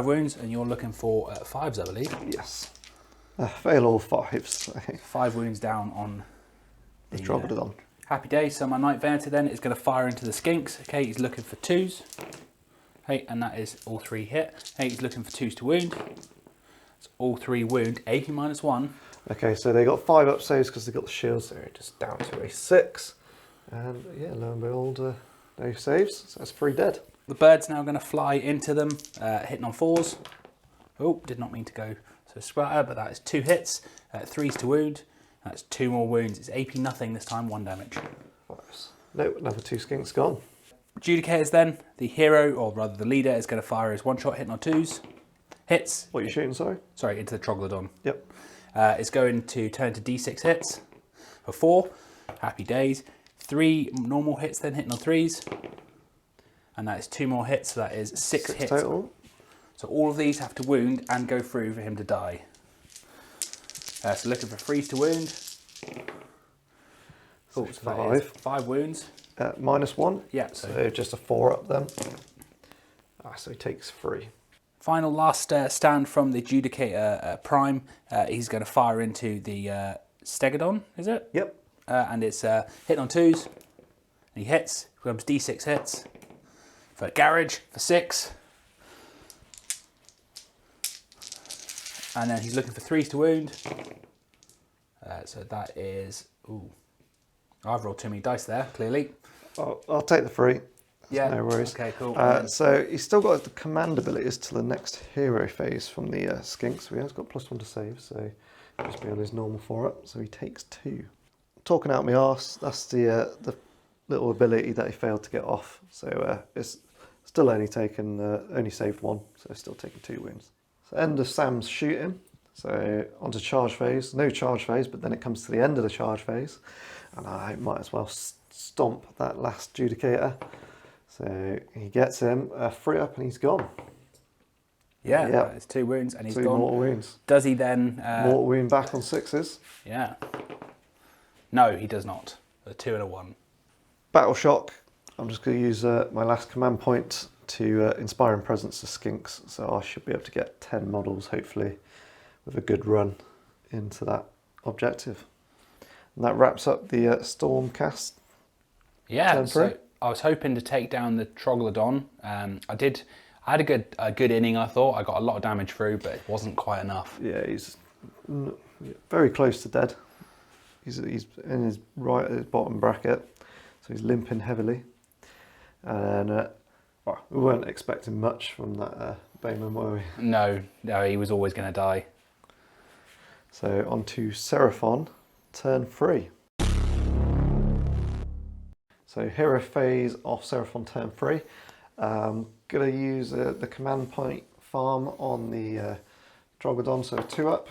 wounds, and you're looking for 5s, I believe. Yes. Fail all 5s. 5 wounds down on The Troglodon. Happy days. So my Knight Venator then is going to fire into the Skinks. Okay, he's looking for 2s. Hey, and that is all 3 hit. Hey, he's looking for 2s to wound. It's all 3 wound. AP -1. Okay, so they got 5 up saves because they got the shields, so they're just down to a 6. And yeah, lo and behold, no saves, so that's 3 dead. The bird's now going to fly into them, hitting on 4s. Oh, did not mean to go so splatter, but that is 2 hits, 3s to wound. That's 2 more wounds. It's AP nothing this time, 1 damage. Nice. No, another 2 Skinks gone. Adjudicators then, the hero, or rather the leader, is going to fire his 1-shot hitting on 2s. Hits. What are you shooting, sorry? Sorry, into the Troglodon. Yep. It's going to turn to D6 hits for 4. Happy days. 3 normal hits then hitting on 3s. And that is 2 more hits, so that is 6 hits. Total. So all of these have to wound and go through for him to die. So looking for 3s to wound. So So that 5. is 5 wounds. -1. Yeah, So just a 4 up then. So he takes 3. Final last stand from the Adjudicator Prime. He's going to fire into the Stegodon, is it? Yep. And it's hitting on 2s. And he hits, becomes D6 hits. For Garage, for 6. And then he's looking for 3s to wound. So that is... Ooh. I've rolled too many dice there, clearly. I'll take the 3. Yeah, no worries. Okay, cool. So he's still got the command abilities to the next hero phase from the Skinks. So he has got +1 to save, so he'll just be on his normal 4-up. So he takes 2. Talking out my arse, that's the little ability that he failed to get off. So it's still only saved 1, so still taking 2 wounds. So end of Sam's shooting. So onto charge phase. No charge phase, but then it comes to the end of the charge phase, and I might as well stomp that last Adjudicator. So he gets him 3 up and he's gone. Yeah, it's 2 wounds and he's 2 gone. mortal wounds. Does he then... Mortal wound back on 6s. Yeah. No, he does not. A 2 and a 1. Battle Shock. I'm just going to use my last command point to Inspiring Presence to Skinks. So I should be able to get 10 models, hopefully, with a good run into that objective. And that wraps up the Stormcast. Yeah, so I was hoping to take down the Troglodon. I had a good inning, I thought. I got a lot of damage through, but it wasn't quite enough. Yeah, he's very close to dead. He's in his right at his bottom bracket, so he's limping heavily. And we weren't expecting much from that Bowman, were we? No, he was always going to die. So on to Seraphon, turn 3. So hero phase off Seraphon turn 3. Gonna use the command point farm on the Troglodon, so 2 up,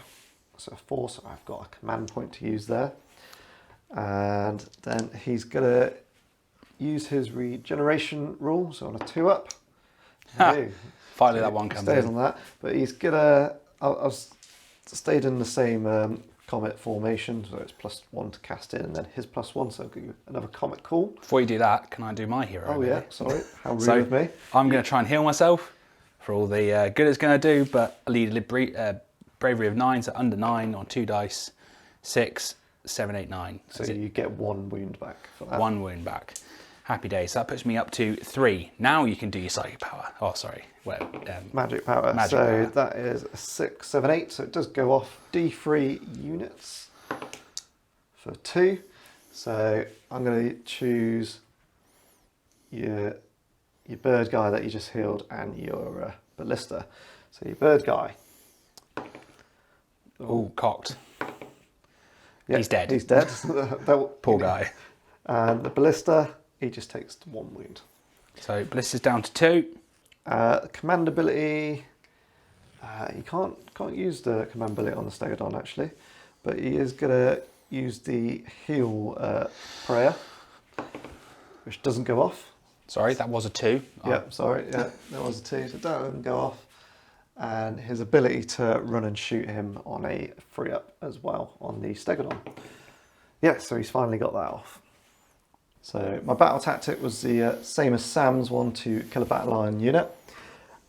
so 4, so I've got a command point to use there. And then he's gonna use his regeneration rule, so on a 2 up. Finally so that one comes stays in. on that, but he's gonna, I've stayed in the same comet formation, so it's +1 to cast in, and then his +1, so I'll give you another comet call. Before you do that, can I do my hero? Oh yeah, sorry, how rude So of me. I'm going to try and heal myself for all the good it's going to do, but I lead a bravery of 9, so under 9 on 2 dice, 6, 7, 8, 9. So you get 1 wound back for that. 1 wound back. Happy days. So that puts me up to 3. Now you can do your psychic power. Oh, sorry. Well, Magic power. That is a 6, 7, 8. So it does go off D3 units for 2. So I'm going to choose your bird guy that you just healed and your ballista. So your bird guy. Oh, cocked. Yeah, he's dead. He's dead. Poor guy. And the ballista, he just takes 1 wound. So ballista's down to 2. Command ability, He can't use the command ability on the Stegodon actually, but he is going to use the heal prayer, which doesn't go off. Sorry, that was a 2. Yep, sorry, yeah, there was a 2, so that doesn't go off. And his ability to run and shoot him on a free up as well on the Stegodon. Yeah, so he's finally got that off. So my battle tactic was the same as Sam's one, to kill a Battleline unit.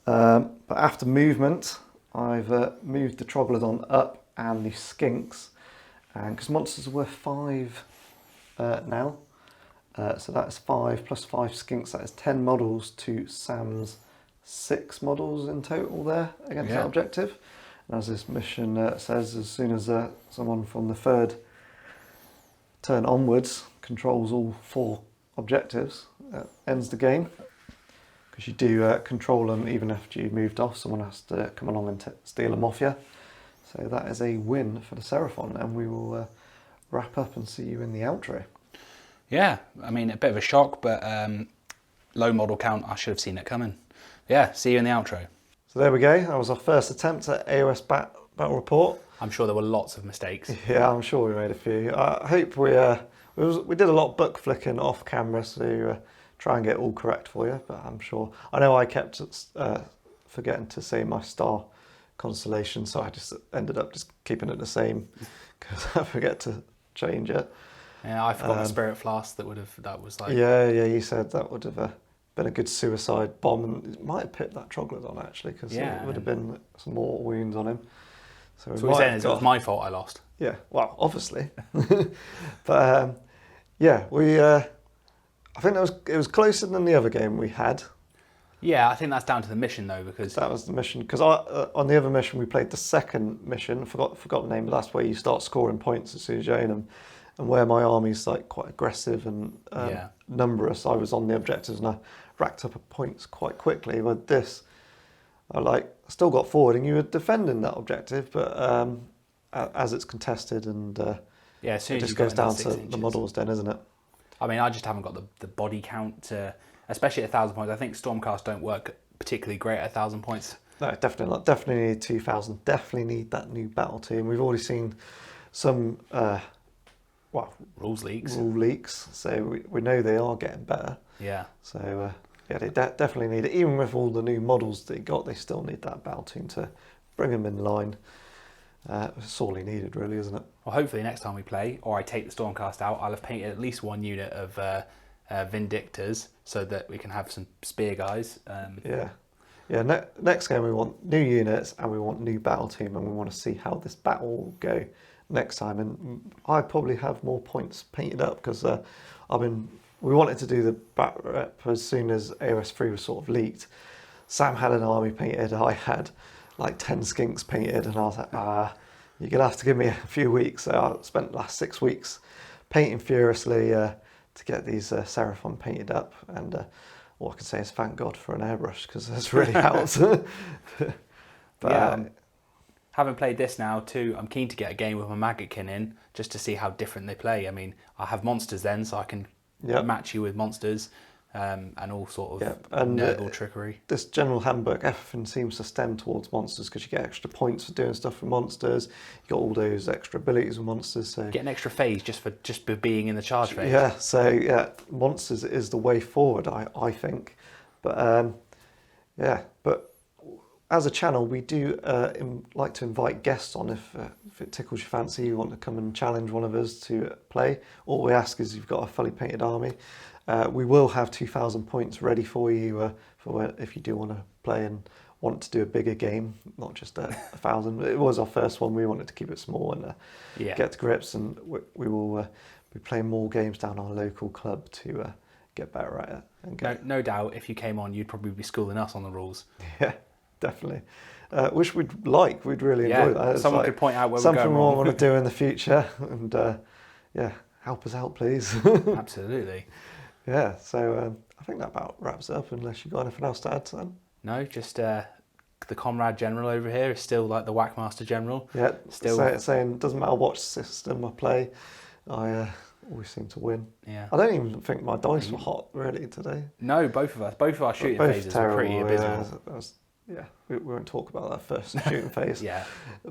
But after movement, I've moved the Troglodon up and the Skinks, and because monsters are worth 5 now, so that's 5 plus 5 Skinks, that is 10 models to Sam's 6 models in total there against that objective. And as this mission says, as soon as someone from the 3rd turn onwards controls all 4 objectives, ends the game. Because you do control them even after you moved off, someone has to come along and steal them off you. So that is a win for the Seraphon, and we will wrap up and see you in the outro. Yeah, I mean, a bit of a shock, but low model count, I should have seen it coming. Yeah, see you in the outro. So there we go, that was our first attempt at AOS Battle Report. I'm sure there were lots of mistakes. Yeah, I'm sure we made a few. I hope we did a lot of book flicking off camera, so try and get all correct for you, but I'm sure. I know I kept forgetting to say my star constellation, so I just ended up just keeping it the same because I forget to change it. Yeah, I forgot the Spirit Flask that was like... Yeah, you said that would have been a good suicide bomb, and it might have pipped that Troglodon actually, because it would have been some more wounds on him. So what you're saying is it was my fault I lost? Yeah, well, obviously. But yeah, I think it was closer than the other game we had. Yeah, I think that's down to the mission though, because... That was the mission, because on the other mission we played the second mission, forgot the name, but that's where you start scoring points as soon as you own them. And where my army's like quite aggressive and numerous, I was on the objectives and I racked up points quite quickly. With this, I still got forward and you were defending that objective, but as it's contested and as soon it as just goes down to the models then, isn't it? I mean, I just haven't got the body count to, especially at 1,000 points. I think Stormcast don't work particularly great at 1,000 points. No, definitely not. Definitely need 2,000. Definitely need that new battle team. We've already seen some rules leaks. Rule leaks, so we know they are getting better. Yeah. So they definitely need it. Even with all the new models they got, they still need that battle team to bring them in line. It's sorely needed, really, isn't it? Well, hopefully next time we play, or I take the Stormcast out, I'll have painted at least one unit of Vindictors so that we can have some spear guys. Next game we want new units and we want new battle team, and we want to see how this battle will go next time. And I probably have more points painted up because we wanted to do the bat rep as soon as AOS 3 was sort of leaked. Sam had an army painted, I had like 10 Skinks painted, and I was like, you're gonna have to give me a few weeks. So I spent the last 6 weeks painting furiously to get these Seraphon painted up, and all I can say is thank God for an airbrush, because that's really helped. But having played this now too, I'm keen to get a game with my Maggotkin in, just to see how different they play. I mean, I have monsters then, so I can match you with monsters, and all sort of Nurgle trickery. This general handbook, everything seems to stem towards monsters, because you get extra points for doing stuff with monsters. You got all those extra abilities with monsters. So get an extra phase just for being in the charge phase. Yeah, so monsters is the way forward, I think. But but as a channel, we do like to invite guests on if it tickles your fancy, you want to come and challenge one of us to play. All we ask is you've got a fully painted army. We will have 2,000 points ready for you if you do want to play and want to do a bigger game, not just 1,000. It was our first one. We wanted to keep it small and get to grips, and we will be playing more games down our local club to get better at it. And no doubt, if you came on, you'd probably be schooling us on the rules. Yeah. Definitely, which we'd really enjoy that. It's someone could point out where something we're going wrong. we want to do in the future, and help us out, please. Absolutely. Yeah, so I think that about wraps it up. Unless you got anything else to add, Sam? No, just the Comrade General over here is still like the Whackmaster General. Yeah, still saying doesn't matter what system I play, I always seem to win. Yeah. I don't even think my dice were hot really today. No, both of our shooting phases were pretty abysmal. yeah, we won't talk about that first shooting phase. Yeah.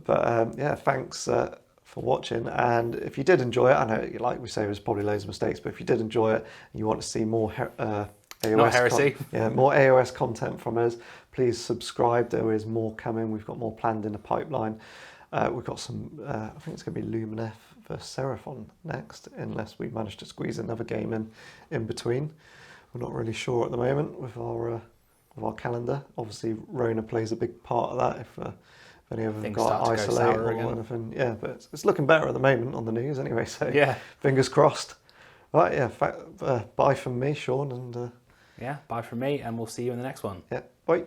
But yeah, thanks for watching. And if you did enjoy it, I know, like we say, there's probably loads of mistakes, but if you did enjoy it and you want to see more AOS, Not heresy. more AOS content from us, please subscribe. There is more coming. We've got more planned in the pipeline. We've got some, I think it's going to be Luminef versus Seraphon next, unless we manage to squeeze another game in between. We're not really sure at the moment with our calendar. Obviously, Rona plays a big part of that if any of them Things got start to go isolate sour or again. anything. Yeah, but it's looking better at the moment on the news anyway, so Yeah. fingers crossed. Right, yeah, bye from me, Sean, and Yeah, bye from me, and we'll see you in the next one. yeah, bye.